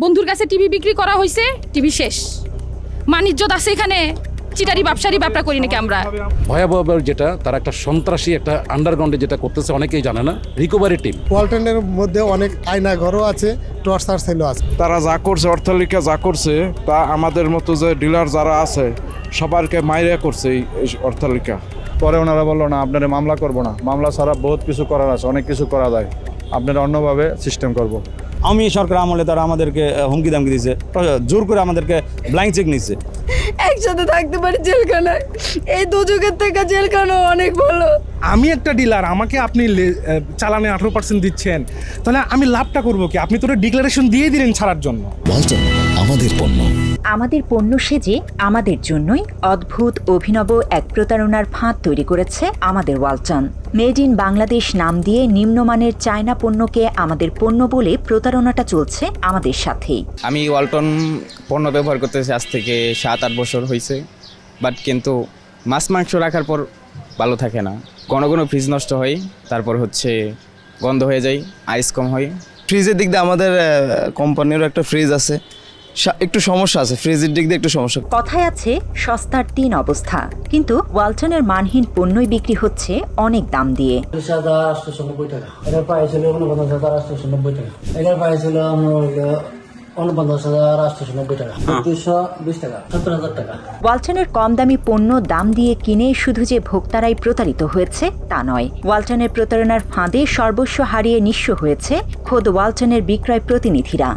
বন্ধুর কাছে টিভি বিক্রি করা হয়েছে, টিভি শেষ। মানিজ্যত আছে এখানে, চিটারি ব্যবসারী ব্যবসা করি নাকি আমরা। ভয়াবহ যেটা তারা একটা সন্ত্রাসী একটা আন্ডারগ্রাউন্ডে যেটা করতেছে অনেকেই জানে না, রিকভারি টিম। ওয়ালটনের মধ্যে অনেক আয়না ঘরও আছে, টর্চার সেলও আছে। তারা যা করছে, অট্টালিকা যা করছে, তা আমাদের মতো যে ডিলার যারা আছে সবারকে মাইরা করছে এই অট্টালিকা। পরে ওনারা বললো না, আপনারা মামলা করবো না, মামলা ছাড়া বহুত কিছু করার আছে, অনেক কিছু করা যায়, আপনারা অন্যভাবে সিস্টেম করব। আমি সরকার আমলে তারা আমাদেরকে হুমকি দামকি দিয়েছে, জোর করে আমাদেরকে ব্ল্যাঙ্ক চেক নিচ্ছে। একসাথে থাকতে পারি জেলখানায়, এই দুযুগের থেকে জেলখানা অনেক ভালো। আমি একটা ডিলার, আমাকে আপনি চালানে 18% দিচ্ছেন, তাহলে আমি লাভটা করবো কি? আপনি তো ডিক্লারেশন দিয়ে দিলেন ছাড়ার জন্য। ওয়ালটন, আমাদের পণ্য। আমাদের পণ্য সেজে আমাদের জন্যই অদ্ভুত অভিনব এক প্রতারণার ফাঁদ তৈরি করেছে আমাদের ওয়ালটন। মেড ইন বাংলাদেশ নাম দিয়ে নিম্নমানের চায়না পণ্যকে আমাদের পণ্য বলে প্রতারণাটা চলছে আমাদের সাথেই। আমি ওয়ালটন পণ্য ব্যবহার করতেছি আজ থেকে 7-8 বছর হয়েছে, বাট কিন্তু মাছ মাংস রাখার পর ভালো থাকে না, কোনো কোনো ফ্রিজ নষ্ট হয়, তারপর হচ্ছে গন্ধ হয়ে যায়, আইস কম হয়। ফ্রিজের দিক দিয়ে আমাদের কোম্পানিরও একটা ফ্রিজ আছে, একটু সমস্যা আছে, ফ্রিজের দিক দিয়ে একটু সমস্যা। কথায় আছে সস্তার 3 অবস্থা, কিন্তু ওয়ালটনের মানহীন পণ্যই বিক্রি হচ্ছে অনেক দাম দিয়ে। 890 টাকা, এটার প্রাইস হলো 49,890 টাকা, এটার প্রাইস হলো 49,890 টাকা, 220 টাকা, 70,000 টাকা। ওয়ালটনের কম দামি পণ্য দাম দিয়ে কিনে শুধু যে ভোক্তারাই প্রতারিত হয়েছে তা নয়, ওয়ালটনের প্রতারণার ফাঁদে সর্বস্ব হারিয়ে নিঃস্ব হয়েছে খোদ ওয়ালটনের বিক্রয় প্রতিনিধিরা।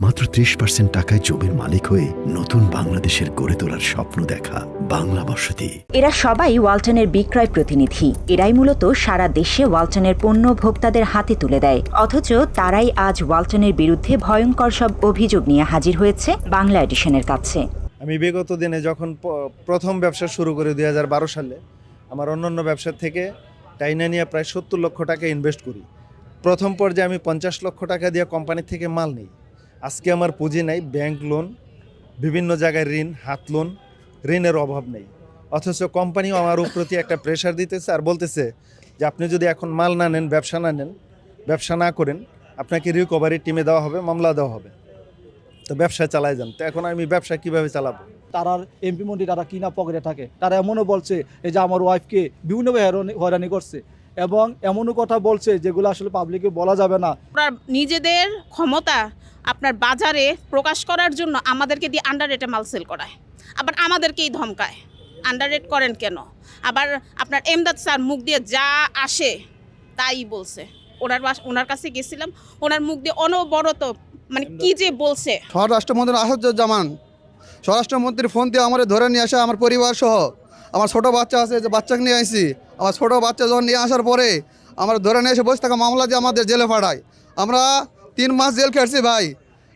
মাত্র 30% টাকায় জমির মালিক হয়ে নতুন বাংলাদেশের গড়ে তোলার স্বপ্ন দেখা বাংলা বসতি। এরা সবাই ওয়ালটনের বিক্রয় প্রতিনিধি। এরাই মূলত সারা দেশে ওয়ালটনের পণ্য ভোক্তাদের হাতে তুলে দেয়, অথচ তারাই আজ ওয়ালটনের বিরুদ্ধে ভয়ঙ্কর সব অভিযোগ নিয়ে হাজির হয়েছে বাংলা এডিশনের কাছে। আমি বিগত দিনে যখন প্রথম ব্যবসা শুরু করি 2012 সালে, আমার অন্যান্য ব্যবসা থেকে টাইনা নিয়ে প্রায় 70 লক্ষ টাকা ইনভেস্ট করি। প্রথম পর্যায়ে আমি 50 লক্ষ টাকা দিয়ে কোম্পানি থেকে মাল নিই। আজকে আমার পুঁজি নাই, ব্যাংক লোন, বিভিন্ন জায়গায় ঋণ, হাত লোন, ঋণের অভাব নেই, অথচ কোম্পানিও আমার প্রতি একটা প্রেশার দিতেছে আর বলতেছে যে আপনি যদি এখন মাল না নেন, ব্যবসা না করেন, আপনাকে রিকভারি টিমে দেওয়া হবে, মামলা দেওয়া হবে, তো ব্যবসা চালাই যান। তো এখন আমি ব্যবসা কিভাবে চালাবো? তারা এমপি মন্ত্রী তারা কিনা পকেটে থাকে, তারা এমনও বলছে এই যে আমার ওয়াইফকে বিভিন্নভাবে হয়রানি করছে, এবং এমনও কথা বলছে যেগুলো আসলে পাবলিকে বলা যাবে না। নিজেদের ক্ষমতা আপনার বাজারে প্রকাশ করার জন্য আমাদেরকে দিয়ে আন্ডার রেটে মাল সেল করায়, আবার আমাদেরকেই ধমকায় আন্ডার রেট করেন কেন। আবার আপনার এমদাদ স্যার মুখ দিয়ে যা আসে তাই বলছে। ওনার কাছে গেছিলাম, ওনার মুখ দিয়ে অনবরত মানে কি যে বলছে। স্বরাষ্ট্রমন্ত্রী আসাদুজ্জামান স্বরাষ্ট্রমন্ত্রীর ফোন দিয়ে আমার ধরে নিয়ে আসে, আমার পরিবার সহ, আমার ছোট বাচ্চা আছে, যে বাচ্চাকে নিয়ে আসি, আমার ছোট বাচ্চা যখন নিয়ে আসার পরে আমার ধরে নিয়ে এসে বসে থাকা মামলা দিয়ে আমাদের জেলে পাঠায়। আমরা 3 মাস জেল খেটছি ভাই,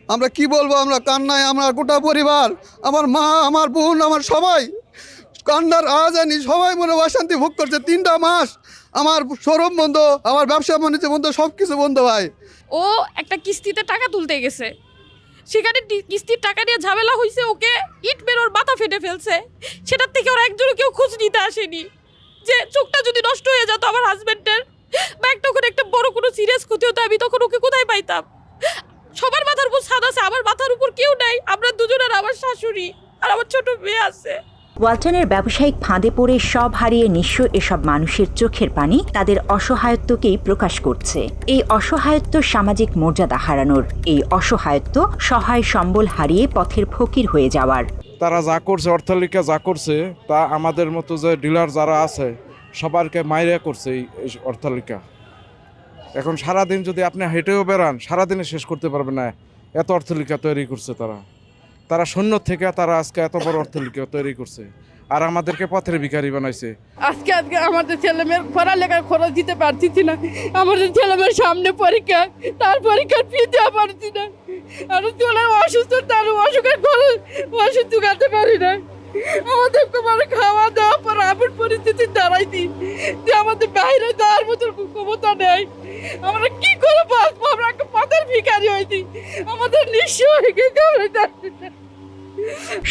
আমরা কি বলবো, আমরা কান্নায়, আমরা গোটা পরিবার, আমার মা, আমার বোন, আমার সবাই কান্নার আজানি, সবাই মনে অশান্তি ভোগ করছে। 3টা মাস আমার শোরুম বন্ধ, আমার ব্যবসা বাণিজ্য বন্ধ, সব কিছু বন্ধ ভাই। ও একটা কিস্তিতে টাকা তুলতে গেছে, সেখানে কিস্তির টাকা নিয়ে ঝামেলা হয়েছে, ওকে ইট বেরোর মাথা ফেটে ফেলছে। সেটার থেকে ওরা একজনও কেউ খোঁজ নিতে আসেনি যে চোখটা যদি নষ্ট হয়ে যেত আমার হাজব্যান্ডের, বা একটা বড় কোনো সিরিয়াস ক্ষতি হতো, আমি তখন ওকে কোথায় পাইতাম? সবার মাথার উপর ছাদ আছে, আমার মাথার উপর কেউ নাই। আমরা দুজনের, আমার শাশুড়ি আর আমার ছোট মেয়ে আছে। ওয়ালটনের ব্যবসায়িক ফাঁদে পড়ে সব হারিয়ে নিঃস্ব এসব মানুষের চোখের পানি তাদের অসহায়ত্বকেই প্রকাশ করছে। এই অসহায়ত্ব সামাজিক মর্যাদা হারানোর, এই অসহায়ত্ব সহায় সম্বল হারিয়ে পথের ফকির হয়ে যাওয়ার। তারা যা করছে, অট্টালিকা যা করছে, তা আমাদের মতো যে ডিলার যারা আছে সবারকে মাইরা করছে এই অট্টালিকা। এখন সারাদিন যদি আপনি হেঁটেও বেড়ান, সারাদিনে শেষ করতে পারবেন না, এত অট্টালিকা তৈরি করছে তারা শূন্য থেকে তারা আজকে এত বড় অট্টালিকা তৈরি করছে, আর আমাদেরকে পথের ভিখারি বানাইছে। আজকে আমাদের ছেলেমেয়ের পড়ালেখার খরচ দিতে পারছি না, আমাদের ছেলেমেয়ের সামনে পরীক্ষা, তার পরীক্ষার ফি দেওয়া পারছি না, আর চলে অসুস্থ, তার অসুখের খরচ ওষুধ জোগাতে পারি না। আমাদের মানে খাওয়া দাওয়া পর এমন পরিস্থিতি দাঁড়াইছি যে আমাদের বাইরে যাওয়ার মতো ক্ষমতা নেই। আমরা কি করে বাঁচবো? আমরা একটা পথের ভিখারি হয়েছি, আমাদের নিঃস্ব হয়ে গেছে।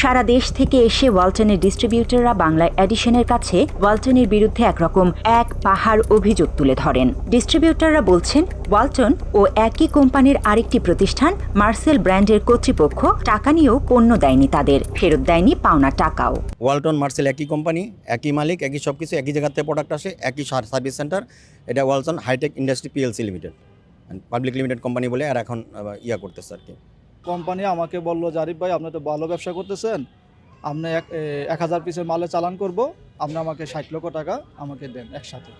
সারা দেশ থেকে এসে ওয়ালটনের ডিস্ট্রিবিউটররা বাংলা এডিশনের কাছে ওয়ালটনের বিরুদ্ধে একরকম এক পাহাড় অভিযোগ তুলে ধরেন। ডিস্ট্রিবিউটররা বলছেন, ওয়ালটন ও একই কোম্পানির আরেকটি প্রতিষ্ঠান মার্সেল ব্র্যান্ডের কর্তৃপক্ষ টাকা নিয়েও পণ্য দেয়নি তাদের, ফেরত দেয়নি পাওনা টাকাও। ওয়ালটন মার্সেল একই কোম্পানি, একই মালিক, একই সব কিছু, একই জায়গার থেকে প্রোডাক্ট আসে, একই সার্ভিস সেন্টার। এটা Walton hi tech industry PLC limited, public limited company বলে আর এখন করতেছে আর কি। কোম্পানি আমাকে বললো, জারিফ ভাই আপনি তো ভালো ব্যবসা করতেছেন, আপনি 1000 পিসের মালে চালান করব, আপনি আমাকে 60 লক্ষ টাকা আমাকে দেন একসাথে।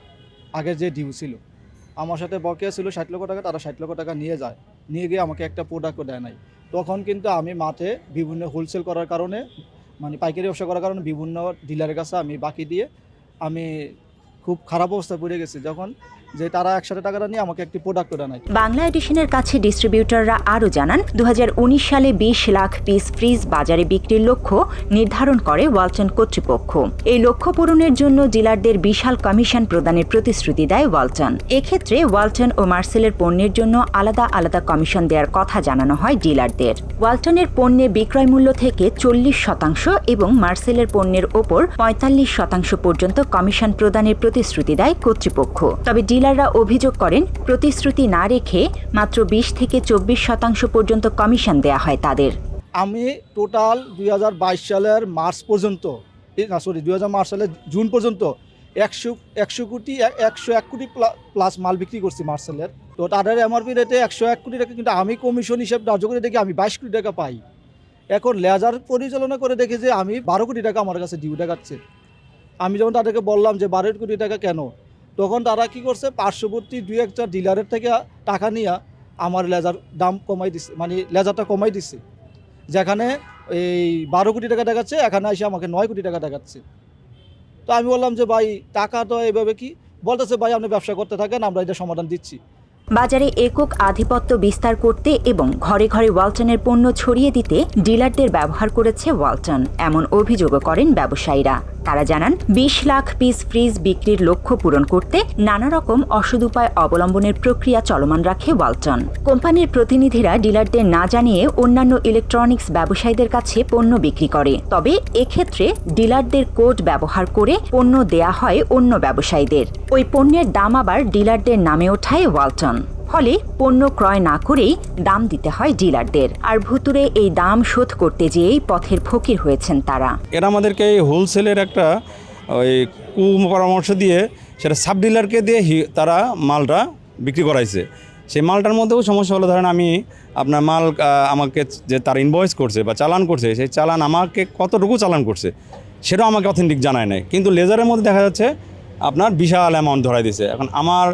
আগে যে ডিউ ছিল আমার সাথে বকেয়া ছিল 60 লক্ষ টাকা, তারা 60 লক্ষ টাকা নিয়ে যায়, নিয়ে গিয়ে আমাকে একটা প্রোডাক্টও দেয় নাই। তখন কিন্তু আমি মাঠে বিভিন্ন হোলসেল করার কারণে, মানে পাইকারি ব্যবসা করার কারণে বিভিন্ন ডিলারের কাছে আমি বাকি দিয়ে আমি খুব খারাপ অবস্থায় পড়ে গেছি, যখন যে তারা একসাথে টাকাটা নিয়ে আমাকে একটি প্রোডাক্টও দেয় নাই। বাংলা এডিশনের কাছে ডিস্ট্রিবিউটররা আরও জানান, 2019 সালে 20 লাখ পিস ফ্রিজ বাজারে বিক্রির লক্ষ্য নির্ধারণ করে ওয়ালটন কর্তৃপক্ষ। এই লক্ষ্য পূরণের জন্য ডিলারদের বিশাল কমিশন প্রদানের প্রতিশ্রুতি দেয় ওয়ালটন। এক্ষেত্রে ওয়ালটন ও মার্সেলের পণ্যের জন্য আলাদা আলাদা কমিশন দেওয়ার কথা জানানো হয় ডিলারদের। ওয়ালটনের পণ্যে বিক্রয় মূল্য থেকে 40% এবং মার্সেলের পণ্যের ওপর 45% পর্যন্ত কমিশন প্রদানের প্রতিশ্রুতি দেয় কর্তৃপক্ষ। তবে ডিলাররা অভিযোগ করেন, প্রতিশ্রুতি না রেখে মাত্র 20 থেকে 24% পর্যন্ত কমিশন দেয়া হয় তাদের। আমি টোটাল 2022 সালের মার্চ পর্যন্ত, 2001 সালের জুন পর্যন্ত 101 কোটি প্লাস মাল বিক্রি করছি মার্সেলের। তো তাদের এমআরপি রেটে 101 কোটি টাকা, কিন্তু আমি কমিশন হিসেবে ধার্য করে দেখি আমি 22 কোটি টাকা পাই। এখন লেজার পরিচালনা করে দেখি যে আমি 12 কোটি টাকা আমার কাছে ডিউ দেখাচ্ছে। আমি যখন তাদেরকে বললাম যে 12 কোটি টাকা কেন, তখন তারা কি করছে, পার্শ্ববর্তী 2-1 ডিলারের থেকে টাকা নিয়ে আমার লেজার দাম কমাই দিচ্ছে, মানে লেজারটা কমাই দিচ্ছে। যেখানে এই 12 কোটি টাকা দেখাচ্ছে, এখানে এসে আমাকে 9 কোটি টাকা দেখাচ্ছে। তো আমি বললাম যে ভাই টাকা তো এইভাবে কি, বলতেছে ভাই আপনি ব্যবসা করতে থাকেন, আমরা এটা সমাধান দিচ্ছি। বাজারে একক আধিপত্য বিস্তার করতে এবং ঘরে ঘরে ওয়ালটনের পণ্য ছড়িয়ে দিতে ডিলারদের ব্যবহার করেছে ওয়ালটন, এমন অভিযোগও করেন ব্যবসায়ীরা। তারা জানান, 20 লাখ পিস ফ্রিজ বিক্রির লক্ষ্য পূরণ করতে নানা রকম অসৎ উপায় অবলম্বনের প্রক্রিয়া চলমান রাখে ওয়ালটন। কোম্পানির প্রতিনিধিরা ডিলারদের না জানিয়ে অন্যান্য ইলেকট্রনিক্স ব্যবসায়ীদের কাছে পণ্য বিক্রি করে। তবে এক্ষেত্রে ডিলারদের কোড ব্যবহার করে পণ্য দেয়া হয় অন্য ব্যবসায়ীদের। ওই পণ্যের দাম আবার ডিলারদের নামে ওঠায় ওয়ালটন। ফলে পণ্য ক্রয় না করেই দাম দিতে হয় ডিলারদের, আর ভুতুরে এই দাম শোধ করতে যেয়েই পথের ফকির হয়েছেন তারা। এরা আমাদেরকে হোলসেলের একটা ওই পরামর্শ দিয়ে সেটা সাব ডিলারকে দিয়ে তারা মালটা বিক্রি করাইছে। সেই মালটার মধ্যেও সমস্যা হলো, ধরেন আমি আপনার মাল আমাকে যে তার ইনভয়েস করছে বা চালান করছে, সেই চালান আমাকে কতটুকু চালান করছে সেটাও আমাকে অথেন্টিক জানায় নাই। কিন্তু লেজারের মধ্যে দেখা যাচ্ছে আপনার বিশাল অ্যামাউন্ট ধরাই দিছে। এখন আমার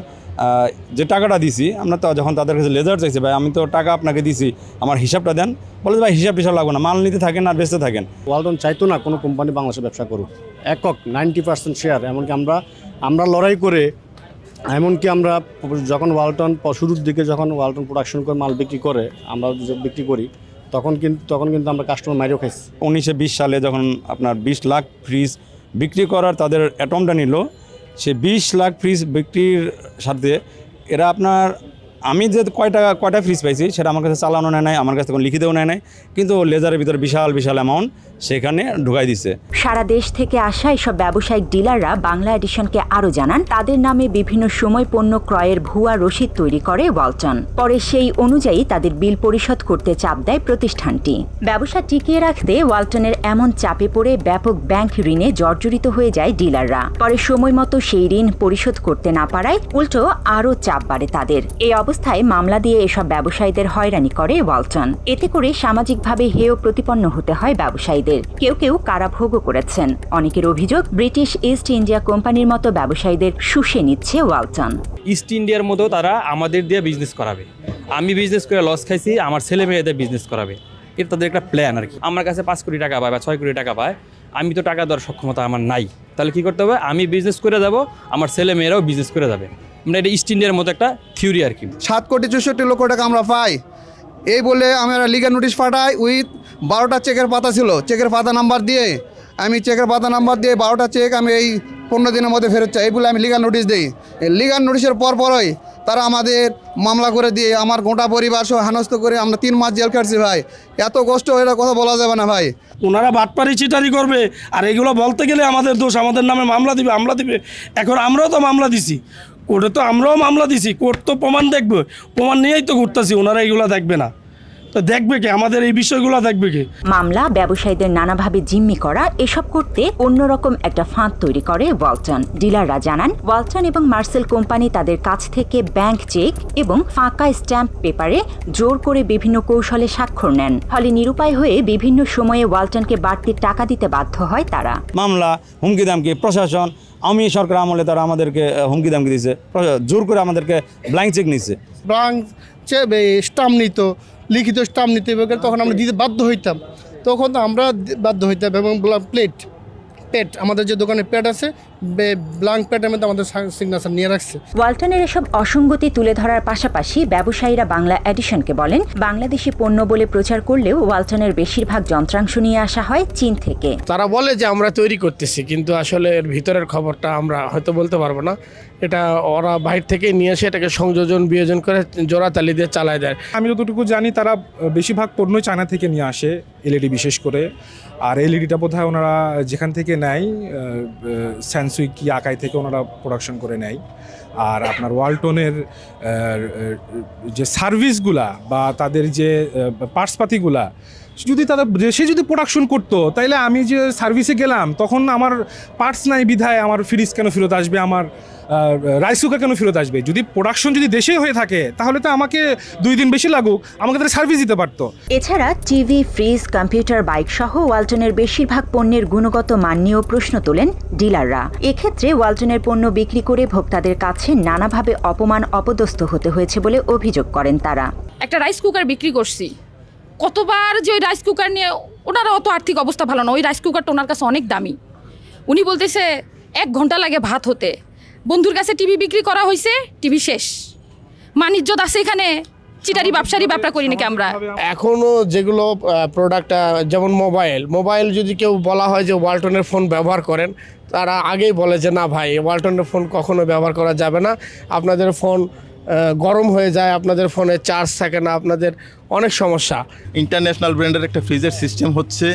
যে টাকাটা দিছি, আমরা তো যখন তাদের কাছে লেজার চাইছে, ভাই আমি তো টাকা আপনাকে দিছি, আমার হিসাবটা দেন, বলে ভাই হিসাব লাগবে না, মাল নিতে থাকেন আর বেচতে থাকেন। ওয়ালটন চাইতো না কোনো কোম্পানি বাংলাদেশে ব্যবসা করুক, একক 90% শেয়ার। এমনকি আমরা লড়াই করে, এমনকি আমরা যখন ওয়ালটন শুরুর দিকে যখন ওয়ালটন প্রোডাকশন করে মাল বিক্রি করে, আমরা বিক্রি করি, তখন কিন্তু আমরা কাস্টমার মাইরেও খাইছি। 1920 সালে যখন আপনার 20 লাখ ফ্রিজ বিক্রি করার তাদের অ্যাটমটা নিল, সে 20 লাখ ফ্রিজ বিক্রির সাথে এরা আপনার, আমি যে কয়টা ফ্রিজ পাইছি সেটা আমার কাছে চালানো নেয় নাই, আমার কাছে তখন লিখিতেও নেয় নাই, কিন্তু লেজারের ভিতরে বিশাল অ্যামাউন্ট সেখানে ঢুকাই দিছে। সারা দেশ থেকে আসা এসব ব্যবসায়িক ডিলাররা বাংলা এডিশনকে আরও জানান, তাদের নামে বিভিন্ন সময় পণ্য ক্রয়ের ভুয়া রসিদ তৈরি করে ওয়ালটন। পরে সেই অনুযায়ী তাদের বিল পরিশোধ করতে চাপ দেয় প্রতিষ্ঠানটি। ব্যবসা টিকিয়ে রাখতে ওয়ালটনের এমন চাপে পড়ে ব্যাপক ব্যাংক ঋণে জর্জরিত হয়ে যায় ডিলাররা। পরে সময় মতো সেই ঋণ পরিশোধ করতে না পারায় উল্টো আরও চাপ বাড়ে তাদের। এই অবস্থায় মামলা দিয়ে এসব ব্যবসায়ীদের হয়রানি করে ওয়ালটন। এতে করে সামাজিকভাবে হেয় প্রতিপন্ন হতে হয় ব্যবসায়ীদের। কেউ কারাভোগও করেছেন। অনেকের অভিযোগ, ব্রিটিশ ইস্ট ইন্ডিয়া কোম্পানির মতো ব্যবসায়ীদের শুষে নিচ্ছে ওয়ালটন। ইস্ট ইন্ডিয়ার মতো তারা আমাদের দিয়ে বিজনেস করাবে। আমি বিজনেস করে লস খাইছি, আমার ছেলে মেয়েদের বিজনেস করাবে। এটা তাদের একটা প্ল্যান আর কি। আমার কাছে 5 কোটি টাকা পায় বা 6 কোটি টাকা পায়, আমি তো টাকা দেওয়ার সক্ষমতা আমার নাই। তাহলে কি করতে হবে? আমি বিজনেস করে যাব, আমার ছেলে মেয়েরাও বিজনেস করে যাবে। মানে এটা ইস্ট ইন্ডিয়ার মতো একটা থিওরি আর কি। 7 কোটি 64 লক্ষ টাকা আমরা পাই, এই বলে আমরা লিগাল নোটিশ পাঠাই। উইথ 12টা চেকের পাতা ছিল, চেকের পাতা নাম্বার দিয়ে 12টা চেক আমি এই 15 দিনের মধ্যে ফেরত চাই, এই বলে আমি লিগাল নোটিশ দিই। লিগাল নোটিশের পরই তারা আমাদের মামলা করে দিয়ে আমার গোটা পরিবার সহ হেনস্থ করে আমরা 3 মাস জেল কাটছি ভাই। এত কষ্ট এটা কথা বলা যাবে না ভাই। ওনারা বাটপারি চিটারি করবে, আর এগুলো বলতে গেলে আমাদের দোষ, আমাদের নামে মামলা দিবে। এখন আমরাও তো মামলা দিছি কোর্টে, তো আমরাও মামলা দিছি, কোর্ট তো প্রমাণ দেখবে, প্রমাণ নিয়েই তো ঘুরতেছি। ওনারা এগুলো দেখবে না, তো দেখবে কে? আমাদের এই বিষয়গুলো দেখবে কে? মামলা, ব্যবসায়ীদের নানাভাবে জিম্মি করা, এসব করতে অন্যরকম একটা ফাঁদ তৈরি করে ওয়ালটন। ডিলাররা জানান, ওয়ালটন এবং মার্সেল কোম্পানি তাদের কাছ থেকে ব্যাংক চেক এবং ফাঁকা স্ট্যাম্প পেপারে জোর করে বিভিন্ন কৌশলে স্বাক্ষর নেন। ফলে নিরুপায় হয়ে বিভিন্ন সময়ে ওয়ালটনকে বাড়তি টাকা দিতে বাধ্য হয় তারা। মামলা, হুমকি দামকি, প্রশাসন, আমি সরকার আমলে তারা আমাদেরকে হুমকি দামকি দিয়েছে, জোর করে আমাদেরকে ব্ল্যাঙ্ক চেক নিছে। ব্যাংক স্টাম্প নিত, লিখিত স্টাম্প নিতে হবে, তখন আমরা দিতে বাধ্য হইতাম, তখন তো আমরা বাধ্য হইতাম। এবং পেট আমাদের যে দোকানে পেট আছে, ব্ল্যাঙ্ক পেটের মধ্যে আমাদের সিগনেচার নিয়ে রাখছে। ওয়ালটনের এসব অসঙ্গতি তুলে ধরার পাশাপাশি ব্যবসায়ীরা বাংলা এডিশনকে বলেন, বাংলাদেশি পণ্য বলে প্রচার করলেও ওয়ালটনের বেশিরভাগ যন্ত্রাংশ নিয়ে আসা হয় চীন থেকে। তারা বলে যে আমরা তৈরি করতেছি, কিন্তু আসলে এর ভিতরের খবরটা আমরা হয়তো বলতে পারবো না। এটা ওরা বাইরে থেকে নিয়ে এসে এটাকে সংযোজন বিয়োজন করে জোড়াতালি দিয়ে চালায় দেয়। আমি যতটুকু জানি তারা বেশিরভাগ পণ্য চায়না থেকে নিয়ে আসে, এলইডি বিশেষ করে। আর এলইডিটা বোধহয় ওনারা যেখান থেকে নেয়, স্যামসুই কি আকাই থেকে ওনারা প্রোডাকশন করে নেয়। আর আপনার ওয়ালটনের যে সার্ভিসগুলা বা তাদের যে পার্টসপাতিগুলা যদি সে যদি প্রোডাকশন করতো, তাইলে আমি যে সার্ভিসে গেলাম তখন আমার পার্টস নাই বিধায় আমার ফ্রিজ কেন ফেরত আসবে, আমার রাইস কুকার কেন ফেরত আসবে? যদি প্রোডাকশন যদি দেশে হয়ে থাকে তাহলে তো আমাকে 2 দিন বেশি লাগুক, আমাকে তাদের সার্ভিস দিতে পারতো। এছাড়া টিভি, ফ্রিজ, কম্পিউটার, বাইক সহ ওয়ালটনের বেশিরভাগ পণ্যের গুণগত মান নিয়েও প্রশ্ন তোলেন ডিলাররা। এক্ষেত্রে ওয়ালটনের পণ্য বিক্রি করে ভোক্তাদের কাছে নানাভাবে অপমান, অপদস্থ হতে হয়েছে বলে অভিযোগ করেন তারা। একটা রাইস কুকার বিক্রি করছি, কতবার যে ওই রাইস কুকার নিয়ে, ওনার অত আর্থিক অবস্থা ভালো না, ওই রাইস কুকারটা ওনার কাছে অনেক দামি। উনি বলতেছে 1 ঘন্টা লাগে ভাত হতে। বন্ধুর কাছে টিভি বিক্রি করা হয়েছে, টিভি শেষ। মানিজ্যত আছে এখানে, চিটারি ব্যবসারি ব্যাপার করি নাকি আমরা? এখনও যেগুলো প্রোডাক্ট, যেমন মোবাইল যদি কেউ বলা হয় যে ওয়ালটনের ফোন ব্যবহার করেন, তারা আগেই বলে যে না ভাই, ওয়ালটনের ফোন কখনো ব্যবহার করা যাবে না, আপনাদের ফোন গরম হয়ে যায়, আপনাদের ফোনে চার্জ থাকে না, আপনাদের অনেক সমস্যা। ইন্টারন্যাশনাল ব্র্যান্ডের একটা ফ্রিজের সিস্টেম হচ্ছে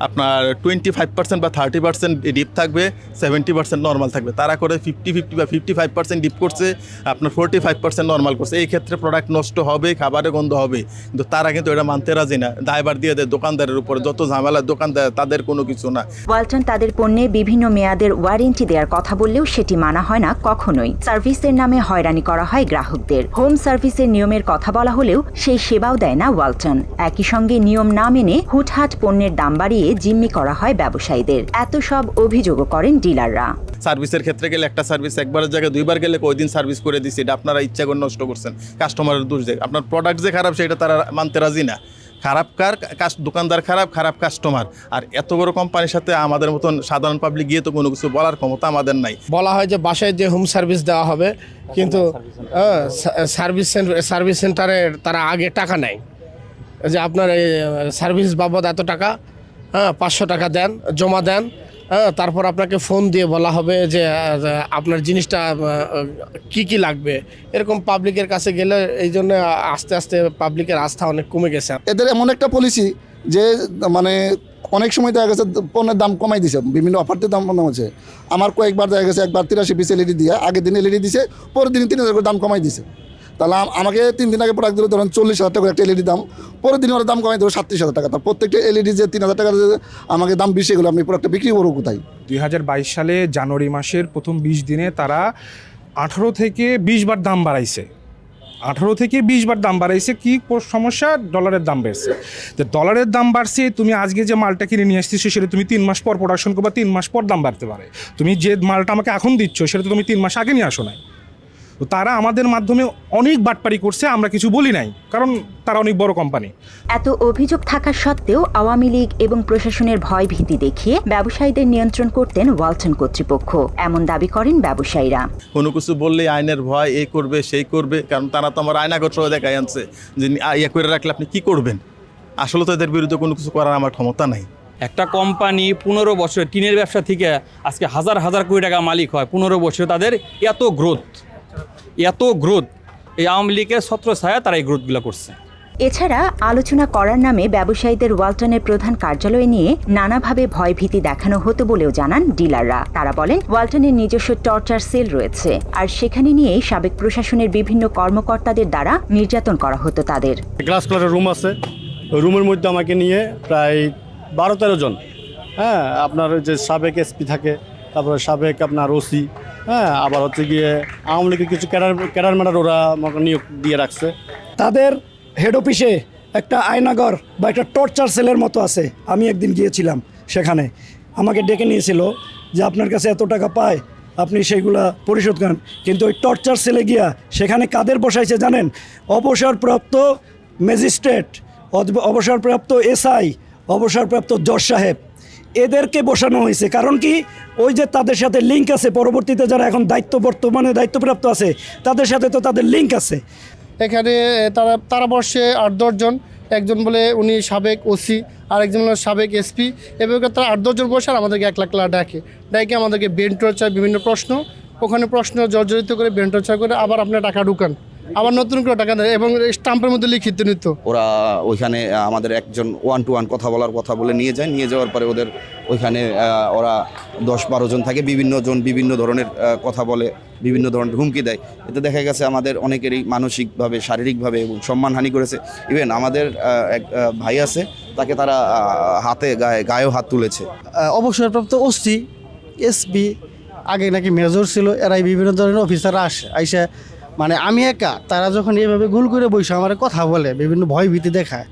আপনার 25% বা 30% ডিপ থাকবে, 70% নর্মাল থাকবে। তারা করে 50 বা 55% ডিপ করছে, আপনার 45% নর্মাল করছে। এই ক্ষেত্রে প্রোডাক্ট নষ্ট হবে, খাবারে গন্ধ হবে, কিন্তু তারা কিন্তু এটা মানতে রাজি না। দায়ভার দিয়ে দেয় দোকানদারের উপরে, যত ঝামেলার দোকানদার, তাদের কোনো কিছু না। ওয়ালটন তাদের পণ্যে বিভিন্ন মেয়াদের ওয়ারেন্টি দেওয়ার কথা বললেও সেটি মানা হয় না কখনোই। সার্ভিসের নামে হয়রানি করা হয় গ্রাহকদের। হোম সার্ভিসের নিয়মের কথা বলা হলেও সেই সেবাও দেয় না ওয়ালটন। একই সঙ্গে নিয়ম না মেনে হুটহাট পণ্যের দাম বাড়িয়ে জিম্মি করা হয় ব্যবসায়ীদের। এত সব অভিযোগও করেন ডিলাররা। সার্ভিসের ক্ষেত্রে গেলে একটা সার্ভিস একবারের জায়গায় 2বার গেলে ওই দিন সার্ভিস করে দিচ্ছে, এটা আপনারা ইচ্ছা করে নষ্ট করছেন। কাস্টমারের দোষ দেয়, আপনার প্রোডাক্ট যে খারাপ সেটা তারা মানতে রাজি না। খারাপ দোকানদার খারাপ কাস্টমার। আর এত বড় কোম্পানির সাথে আমাদের মতন সাধারণ পাবলিক গিয়ে তো কোনো কিছু বলার ক্ষমতা আমাদের নাই। বলা হয় যে বাসায় যে হোম সার্ভিস দেওয়া হবে, কিন্তু সার্ভিস সেন্টারে তারা আগে টাকা নেয় যে আপনার এই সার্ভিস বাবদ এত টাকা, 500 টাকা দেন, জমা দেন, তারপর আপনাকে ফোন দিয়ে বলা হবে যে আপনার জিনিসটা কি লাগবে। এরকম পাবলিকের কাছে গেলে এই জন্য আস্তে আস্তে পাবলিকের আস্থা অনেক কমে গেছে। এদের এমন একটা পলিসি যে মানে অনেক সময় দেখা গেছে পণ্যের দাম কমাই দিছে, বিভিন্ন অফারতে দাম কমাচ্ছে। আমার কয়েকবার দেখা গেছে, একবার 83 এলইডি দিয়ে আগের দিন এলইডি দিছে, পরের দিন 3000 করে দাম কমাই দিছে। তাহলে আমাকে 3 দিন আগে প্রোডাক্ট দিল ধরেন 40,000 টাকা একটা এলইডি দাম, পরের দিন ওরা দাম কমাই দেবো 37,000 টাকা। তার প্রত্যেকটা এলইডি যে 3,000 টাকা আমাকে দাম বেশি গেলো, আমি প্রোডাক্টটা বিক্রি করবো কোথায়? 2022 সালে জানুয়ারি মাসের প্রথম 20 দিনে তারা 18 থেকে 20 বার দাম বাড়াইছে। 18 থেকে 20 বার দাম বাড়াইছে। কি সমস্যা? ডলারের দাম বেড়েছে। তো ডলারের দাম বাড়ছে, তুমি আজকে যে মালটা কিনে নিয়ে আসছিস সেটা তুমি 3 মাস পর প্রোডাকশন করবা, 3 মাস পর দাম বাড়তে পারে। তুমি যে মালটা আমাকে এখন দিচ্ছ সেটা তো তুমি 3 মাস আগে নিয়ে আসো নাই। তো তারা আমাদের মাধ্যমে অনেক বাটপারি করছে, আমরা কিছু বলি নাই, কারণ তারা অনেক বড় কোম্পানি। এত অভিযোগ থাকা সত্ত্বেও আওয়ামী লীগ এবং প্রশাসনের ভয় ভীতি দেখিয়ে ব্যবসায়ীদের নিয়ন্ত্রণ করতেন ওয়ালটন কর্তৃপক্ষ, এমন দাবি করেন ব্যবসায়ীরা। কোনো কিছু বললেই আইনের ভয়, এই করবে সেই করবে, কারণ তারা তো আমার আয়নাগর সহ দেখাই আনছে যে ইয়ে করে রাখলে আপনি কি করবেন। আসলে তো এদের বিরুদ্ধে কোনো কিছু করার আমার ক্ষমতা নাই। একটা কোম্পানি 15 বছর টিনের ব্যবসা থেকে আজকে হাজার হাজার কোটি টাকা মালিক হয়, 15 বছর তাদের এত গ্রোথ এই আওয়ামী লীগের ছত্রছায়া তারা এই গ্রোথগুলো করছে। এছাড়া আলোচনা করার নামে ব্যবসায়ীদের ওয়ালটনের প্রধান কার্যালয় নিয়ে নানাভাবে ভয়ভীতি দেখানো হতো বলেও জানান ডিলাররা। তারা বলেন ওয়ালটনের নিজস্ব টর্চার সেল রয়েছে, আর সেখানে নিয়েই সাবেক প্রশাসনের বিভিন্ন কর্মকর্তাদের দ্বারা নির্যাতন করা হতো তাদের। গ্লাস কালারের রুম আছে, ওই রুমের মধ্যে আমাকে নিয়ে প্রায় 12-13 জন, হ্যাঁ, আপনার যে সাবেক এসপি থাকে, তারপরে সাবেক আপনার ওসি, হ্যাঁ, আবার হচ্ছে গিয়ে আওয়ামী লীগের কিছু ক্যাডার ম্যাডার ওরা আমাকে নিয়োগ দিয়ে রাখছে। তাদের হেড অফিসে একটা আয়নাগর বা একটা টর্চার সেলের মতো আছে। আমি একদিন গিয়েছিলাম সেখানে, আমাকে ডেকে নিয়েছিল যে আপনার কাছে এত টাকা পায়, আপনি সেইগুলা পরিশোধ করেন। কিন্তু ওই টর্চার সেলে গিয়া সেখানে কাদের বসাইছে জানেন? অবসরপ্রাপ্ত ম্যাজিস্ট্রেট, অবসরপ্রাপ্ত এসআই, অবসরপ্রাপ্ত জজ সাহেব, এদেরকে বসানো হয়েছে। কারণ কি, ওই যে তাদের সাথে লিঙ্ক আছে, পরবর্তীতে যারা এখন বর্তমানে দায়িত্বপ্রাপ্ত আছে তাদের সাথে তো তাদের লিঙ্ক আছে। এখানে তারা বসে 8-10 জন, একজন বলে উনি সাবেক ওসি, আর একজন হলো সাবেক এসপি, এবং তারা 8-10 জন বসে আর আমাদেরকে 1 লাখ টাকা ডাকে আমাদেরকে ব্রেন টর্চার, বিভিন্ন প্রশ্ন, ওখানে প্রশ্ন জর্জরিত করে ব্রেন টর্চার করে আবার আপনার টাকা ঢুকান, আবার নতুন করে টাকা দেয় এবং স্টাম্পের মধ্যে লিখিত নিত। ওরা ওইখানে আমাদের একজন 1-to-1 কথা বলে নিয়ে যাওয়ার পরে ওদের ওইখানে ওরা 10-12 জন থাকে, বিভিন্ন ধরনের কথা বলে, বিভিন্ন ধরনের হুমকি দেয়। এতে দেখা গেছে আমাদের অনেকেরই মানসিকভাবে, শারীরিকভাবে এবং সম্মানহানি করেছে। ইভেন আমাদের এক ভাই আছে, তাকে তারা গায়েও হাত তুলেছে। অবসরপ্রাপ্ত ওসি, এসপি, আগে নাকি মেজর ছিল, এরাই বিভিন্ন ধরনের অফিসাররা আইসা, মানে আমি একা, তারা যখন এইভাবে গুল করে বসে আমার কথা বলে, বিভিন্ন ভয়ভীতি দেখায়,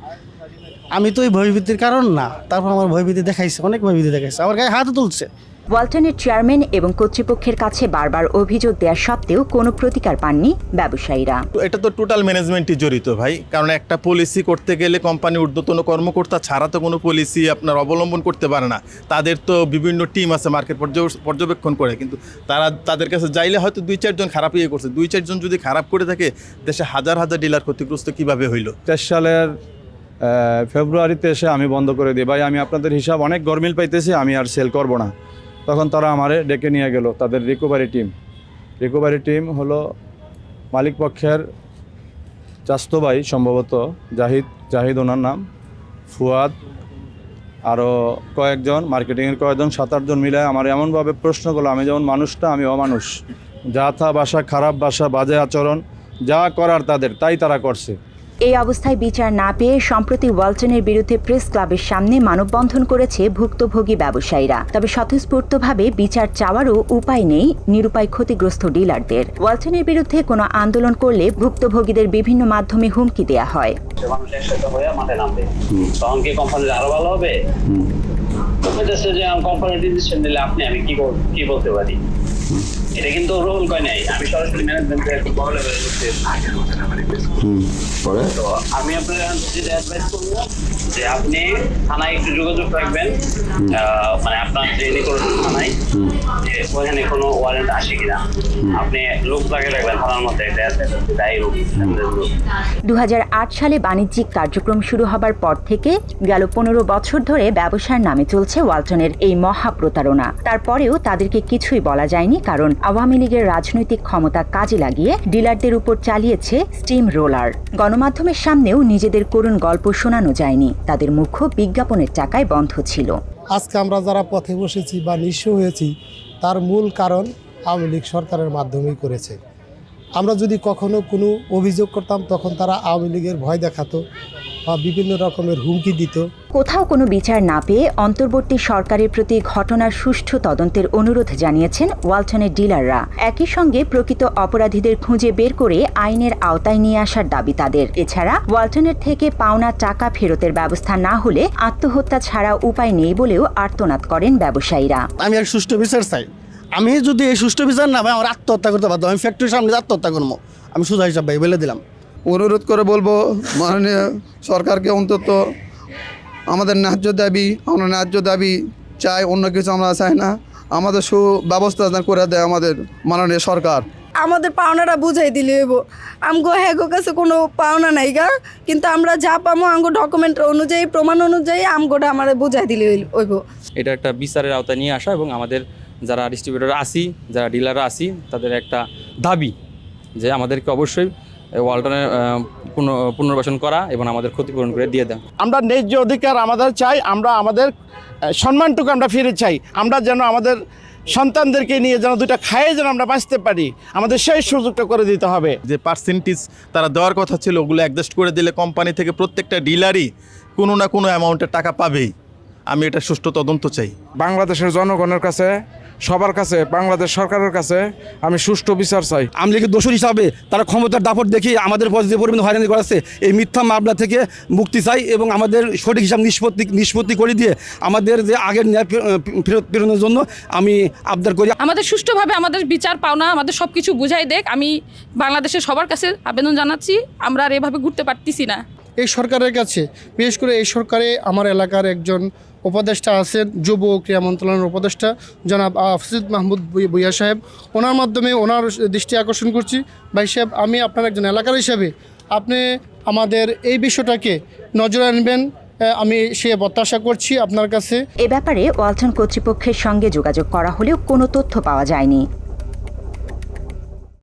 আমি তো ওই ভয়ভীতির কারণ না, তারপর আমার ভয়ভীতি দেখাইছে, অনেক ভয়ভীতি দেখাইছে, আমার গায়ে হাতও তুলছে। ওয়ালটনের চেয়ারম্যান এবং কর্তৃপক্ষের কাছে বারবার অভিযোগ দেওয়া সত্ত্বেও কোনো প্রতিকার পাননি ব্যবসায়ীরা। এটা তো টোটাল ম্যানেজমেন্টই জড়িত ভাই, কারণ একটা পলিসি করতে গেলে কোম্পানি ঊর্ধ্বতন কর্মকর্তা ছাড়া তো কোনো পলিসি আপনার অবলম্বন করতে পারে না। তাদের তো বিভিন্ন টিম আছে মার্কেট পর্যবেক্ষণ করে, কিন্তু তাদের কাছে যাইলে হয়তো 2-4 জন খারাপ করছে। 2-4 জন যদি খারাপ করে থাকে, দেশে হাজার হাজার ডিলার ক্ষতিগ্রস্ত কিভাবে হইল? 23 সালের ফেব্রুয়ারিতে এসে আমি বন্ধ করে দিই, ভাই আমি আপনাদের হিসাব অনেক গরমিল পাইতেছি, আমি আর সেল করবো না। তখন তারা আমারে ডেকে নিয়ে গেল তাদের রিকভারি টিম হলো মালিক পক্ষের চাস্তো ভাই, সম্ভবত জাহিদ ওনার নাম, ফুয়াদ, আরও কয়েকজন মার্কেটিংয়ের কয়েকজন, 7-8 জন মিলে আমার এমনভাবে প্রশ্ন করলো, আমি যেমন মানুষটা আমি অমানুষ, যা থা ভাষা, খারাপ ভাষা, বাজে আচরণ, যা করার তাদের তাই তারা করছে। এই অবস্থায় বিচার না পেয়ে সম্প্রতি ওয়ালটনের বিরুদ্ধে প্রেস ক্লাবের সামনে মানববন্ধন করেছে ভুক্তভোগী ব্যবসায়ীরা। তবে স্বতঃস্ফূর্তভাবে বিচার চাওয়ারও উপায় নেই নিরুপায় ক্ষতিগ্রস্ত ডিলারদের। ওয়ালটনের বিরুদ্ধে কোনো আন্দোলন করলে ভুক্তভোগীদের বিভিন্ন মাধ্যমে হুমকি দেওয়া হয়। তখন কি কোম্পানির আরো ভালো হবে? কোম্পানির ডিসিশন নিলে আমি কি বলতে পারি? এটা কিন্তু রোল কয় নাই, আমি সরাসরি ম্যানেজমেন্টের বড় লেভেলে তো আমি আপনার যেটা অ্যাডভাইস করবো যে আপনি থানায় একটু যোগাযোগ রাখবেন, মানে আপনার যে থানায় যে ওখানে কোনো ওয়ারেন্ট আসে কিনা, আপনি লোক লাগে রাখবেন থানার মধ্যে। 2008 সালে বাণিজ্যিক কার্যক্রম শুরু হবার পর থেকে গেল 15 বছর ধরে ব্যবসার নামে চলছে ওয়ালটনের এই মহা প্রতারণা। তারপরেও তাদেরকে কিছুই বলা যায়নি, কারণ আওয়ামী লীগের রাজনৈতিক ক্ষমতা কাজে লাগিয়ে ডিলারদের উপর চালিয়েছে স্টিম রোলার। গণমাধ্যমের সামনেও নিজেদের করুণ গল্প শোনানো যায়নি, তাদের মুখ বিজ্ঞাপনের টাকায় বন্ধ ছিল। আজকে আমরা যারা পথে বসেছি বা নিঃস্ব হয়েছি, তার মূল কারণ আওয়ামী লীগ সরকারের মাধ্যমেই করেছে। আমরা যদি কখনো কোনো অভিযোগ করতাম, তখন তারা আওয়ামী লীগের ভয় দেখাতো বা বিভিন্ন রকমের হুমকি দিত। কোথাও কোনো বিচার না পেয়ে অন্তর্বর্তী সরকারের প্রতি ঘটনার সুষ্ঠু তদন্তের অনুরোধ জানিয়েছেন ওয়ালটনের ডিলাররা। একই সঙ্গে প্রকৃত অপরাধীদের খুঁজে বের করে আইনের আওতায় নিয়ে আসার দাবি তাদের। এছাড়া ওয়ালটনের থেকে পাওনা টাকা ফেরতের ব্যবস্থা না হলে আত্মহত্যা ছাড়া উপায় নেই বলেও আর্তনাদ করেন ব্যবসায়ীরা। আমি আর সুষ্ঠু বিচার চাই। আমি যদি এই সুষ্ঠু বিচার না পাই, আমার আত্মহত্যা করতে পারতাম। আমি ফ্যাক্টরির সামনে আত্মহত্যা করবো, আমি সোজা হিসাব ভাই বলে দিলাম। অনুরোধ করে বলবো মাননীয় সরকারকে অন্তত আমাদের আমরা ন্যায্য দাবি চাই, অন্য কিছু আমরা চাই না। আমাদের সুব্যবস্থা করে দেয় আমাদের মাননীয় সরকার। আমাদের পাওনাটা বুঝাই দিলে হইব। আমগো হ্যাগো কাছে কোনো পাওনা নাই গা, কিন্তু আমরা যা পাবো আমগো ডকুমেন্ট অনুযায়ী, প্রমাণ অনুযায়ী আমগোটা আমার বুঝাই দিলে হইব। এটা একটা বিচারের আওতায় নিয়ে আসা এবং আমাদের যারা ডিস্ট্রিবিউটর আসি, যারা ডিলাররা আসি, তাদের একটা দাবি যে আমাদেরকে অবশ্যই ওয়ালটনের পুনর্বাসন করা এবং আমাদের ক্ষতিপূরণ করে দিয়ে দেন। আমরা ন্যায্য অধিকার আমাদের চাই, আমরা আমাদের সম্মানটুকু আমরা ফিরে চাই। আমরা যেন আমাদের সন্তানদেরকে নিয়ে যেন দুটো খায়ে যেন আমরা বাঁচতে পারি, আমাদের সেই সুযোগটা করে দিতে হবে। যে পার্সেন্টেজ তারা দেওয়ার কথা ছিল ওগুলো অ্যাডজাস্ট করে দিলে কোম্পানি থেকে প্রত্যেকটা ডিলারই কোনো না কোনো অ্যামাউন্টের টাকা পাবেই। আমি এটা সুষ্ঠু তদন্ত চাই। বাংলাদেশের জনগণের কাছে, সবার কাছে, বাংলাদেশ সরকারের কাছে আমি সুষ্ঠু বিচার চাই। আমলি দোষর হিসাবে তারা ক্ষমতার দাপট দেখিয়ে আমাদের পর যে পরিমাণ হয়রানি করেছে, এই মিথ্যা মামলা থেকে মুক্তি চাই এবং আমাদের সঠিক হিসাব নিষ্পত্তি করে দিয়ে আমাদের যে আগের ন্যায় ফেরত প্রেরণের জন্য আমি আবদার করি। আমাদের সুষ্ঠুভাবে আমাদের বিচার পাওনা, আমাদের সব কিছু বুঝাই দেখ। আমি বাংলাদেশের সবার কাছে আবেদন জানাচ্ছি, আমরা আর এভাবে ঘুরতে পারতেছি না। এই সরকারের কাছে, বিশেষ করে এই সরকারে আমার এলাকার একজন উপদেষ্টা আছেন, যুব ও ক্রীড়া মন্ত্রণালয়ের উপদেষ্টা জনাব আফসিদ মাহমুদ ভুইয়া সাহেব, ওনার মাধ্যমে ওনার দৃষ্টি আকর্ষণ করছি। ভাই সাহেব, আমি আপনার একজন এলাকার হিসাবে আপনি আমাদের এই বিষয়টাকে নজরে আনবেন, আমি সে প্রত্যাশা করছি আপনার কাছে। এ ব্যাপারে ওয়ালটন কর্তৃপক্ষের সঙ্গে যোগাযোগ করা হলেও কোনো তথ্য পাওয়া যায়নি।